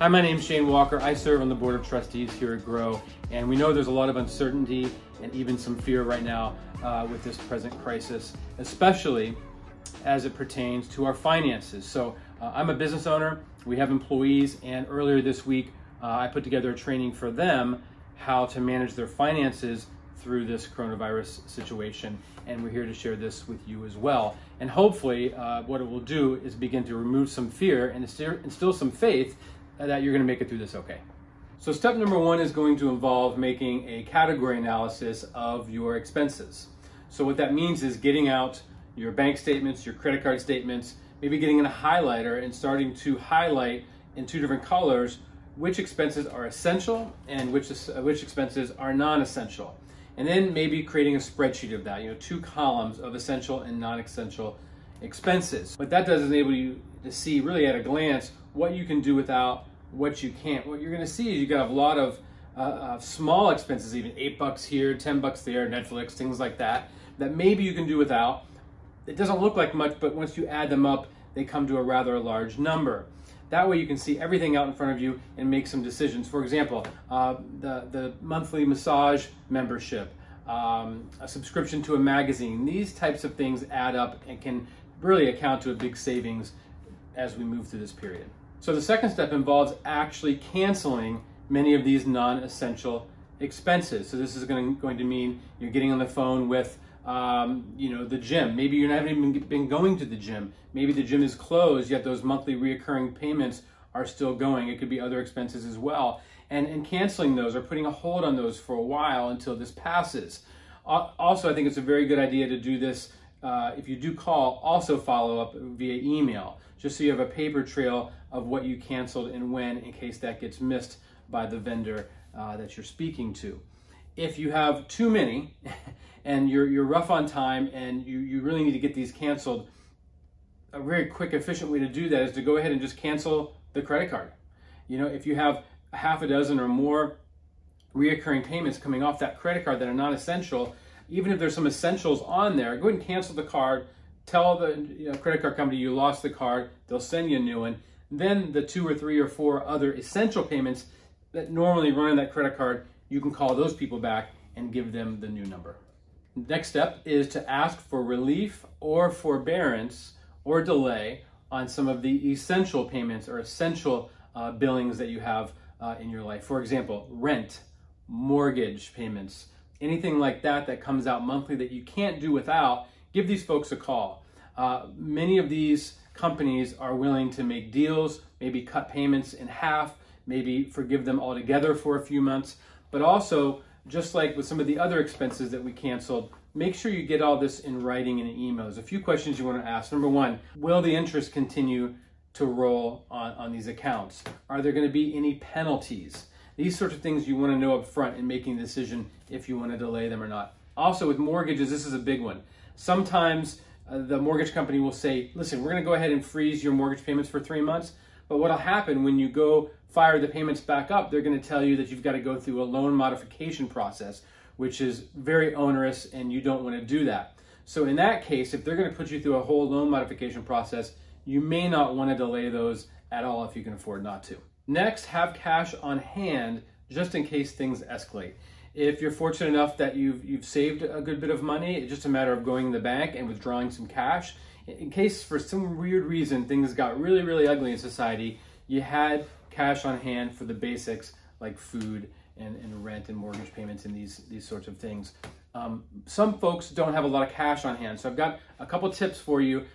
Hi, my name's Shane Walker. I serve on the Board of Trustees here at Grow, and we know there's a lot of uncertainty and even some fear right now with this present crisis, especially as it pertains to our finances. So I'm a business owner, we have employees, and earlier this week I put together a training for them how to manage their finances through this coronavirus situation, and we're here to share this with you as well. And hopefully what it will do is begin to remove some fear and instill some faith that you're going to make it through this okay. So step number one is going to involve making a category analysis of your expenses. So what that means is getting out your bank statements, your credit card statements, maybe getting in a highlighter and starting to highlight in two different colors which expenses are essential and which expenses are non-essential. And then maybe creating a spreadsheet of that, two columns of essential and non-essential expenses. What that does is enable you to see really at a glance what you can do without, what you can't. What you're going to see is you got a lot of small expenses, even $8 here, $10 there, Netflix, things like that, that maybe you can do without. It doesn't look like much, but once you add them up, they come to a rather large number. That way you can see everything out in front of you and make some decisions. For example, the monthly massage membership, a subscription to a magazine, these types of things add up and can really account to a big savings as we move through this period. So the second step involves actually canceling many of these non-essential expenses. So this is going to mean you're getting on the phone with the gym. Maybe you haven't even been going to the gym. Maybe the gym is closed, yet those monthly reoccurring payments are still going. It could be other expenses as well. And canceling those or putting a hold on those for a while until this passes. Also, I think it's a very good idea to do this. If you do call, also follow up via email, just so you have a paper trail of what you canceled and when, in case that gets missed by the vendor that you're speaking to. If you have too many and you're rough on time and you really need to get these canceled, a very quick, efficient way to do that is to go ahead and just cancel the credit card. If you have a half a dozen or more reoccurring payments coming off that credit card that are not essential, even if there's some essentials on there, go ahead and cancel the card, tell the credit card company you lost the card, they'll send you a new one. Then the 2 or 3 or 4 other essential payments that normally run on that credit card, you can call those people back and give them the new number. Next step is to ask for relief or forbearance or delay on some of the essential payments or essential billings that you have in your life. For example, rent, mortgage payments, anything like that comes out monthly that you can't do without, give these folks a call. Many of these companies are willing to make deals, maybe cut payments in half, maybe forgive them altogether for a few months, but also, just like with some of the other expenses that we canceled, make sure you get all this in writing in an email. There's a few questions you want to ask. Number one, will the interest continue to roll on these accounts? Are there going to be any penalties? These sorts of things you want to know up front in making a decision if you want to delay them or not. Also with mortgages, this is a big one. Sometimes the mortgage company will say, listen, we're going to go ahead and freeze your mortgage payments for 3 months, but what'll happen when you go fire the payments back up, they're going to tell you that you've got to go through a loan modification process, which is very onerous and you don't want to do that. So in that case, if they're going to put you through a whole loan modification process, you may not want to delay those at all if you can afford not to. Next, have cash on hand just in case things escalate. If you're fortunate enough that you've saved a good bit of money, it's just a matter of going to the bank and withdrawing some cash. In case for some weird reason things got really, really ugly in society, you had cash on hand for the basics like food and rent and mortgage payments and these sorts of things. Some folks don't have a lot of cash on hand, so I've got a couple tips for you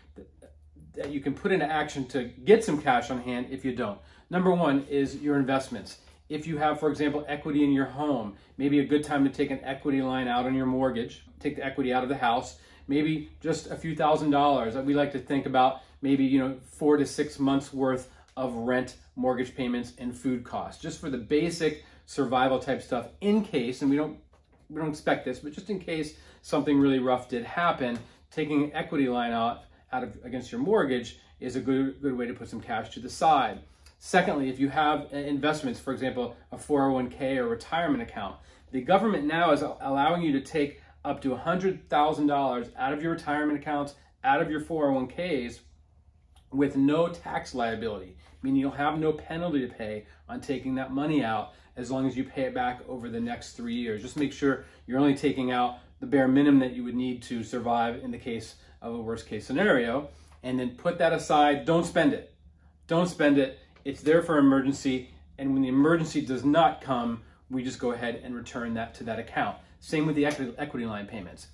that you can put into action to get some cash on hand if you don't. Number one is your investments. If you have, for example, equity in your home, maybe a good time to take an equity line out on your mortgage, take the equity out of the house, maybe just a few $1,000s. We like to think about maybe 4 to 6 months worth of rent, mortgage payments, and food costs, just for the basic survival type stuff in case, and we don't expect this, but just in case something really rough did happen, taking an equity line out against your mortgage is a good way to put some cash to the side. Secondly, if you have investments, for example, a 401k or retirement account, the government now is allowing you to take up to $100,000 out of your retirement accounts, out of your 401ks, with no tax liability, meaning you'll have no penalty to pay on taking that money out as long as you pay it back over the next 3 years. Just make sure you're only taking out the bare minimum that you would need to survive in the case of a worst case scenario, and then put that aside. Don't spend it. Don't spend it. It's there for emergency, and when the emergency does not come, we just go ahead and return that to that account. Same with the equity line payments.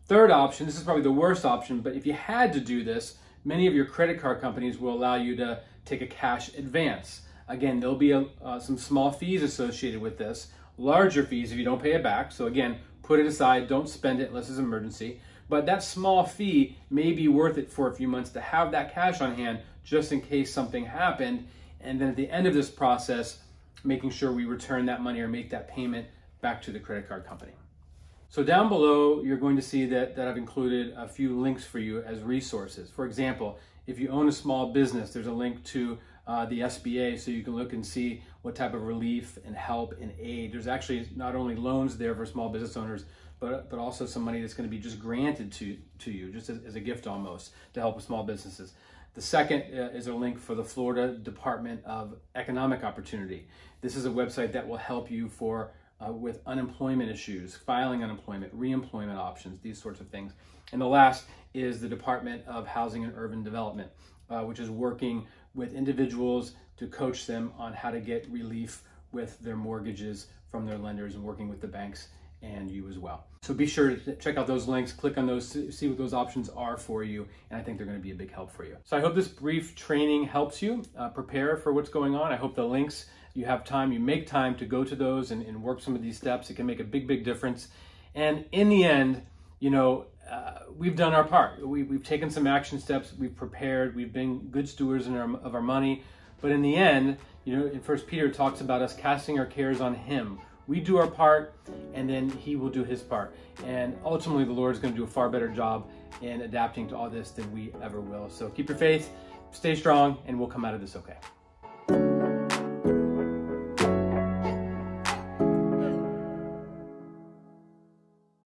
Third option, this is probably the worst option, but if you had to do this, many of your credit card companies will allow you to take a cash advance. Again, there'll be some small fees associated with this, larger fees if you don't pay it back. So again, put it aside, don't spend it unless it's an emergency. But that small fee may be worth it for a few months to have that cash on hand just in case something happened. And then at the end of this process, making sure we return that money or make that payment back to the credit card company. So down below, you're going to see that I've included a few links for you as resources. For example, if you own a small business, there's a link to the SBA so you can look and see what type of relief and help and aid. There's actually not only loans there for small business owners, but also some money that's going to be just granted to you, just as a gift almost, to help with small businesses. The second is a link for the Florida Department of Economic Opportunity. This is a website that will help you with unemployment issues, filing unemployment, reemployment options, these sorts of things. And the last is the Department of Housing and Urban Development, which is working with individuals to coach them on how to get relief with their mortgages from their lenders, and working with the banks and you as well. So be sure to check out those links, click on those, see what those options are for you, and I think they're going to be a big help for you. So I hope this brief training helps you prepare for what's going on. I hope the links, you have time, you make time to go to those and work some of these steps. It can make a big difference. And in the end, you know, we've done our part. We've taken some action steps, we've prepared, we've been good stewards of our money. But in the end, you know, in 1 Peter it talks about us casting our cares on him. We do our part, and then he will do his part. And ultimately, the Lord is going to do a far better job in adapting to all this than we ever will. So keep your faith, stay strong, and we'll come out of this okay.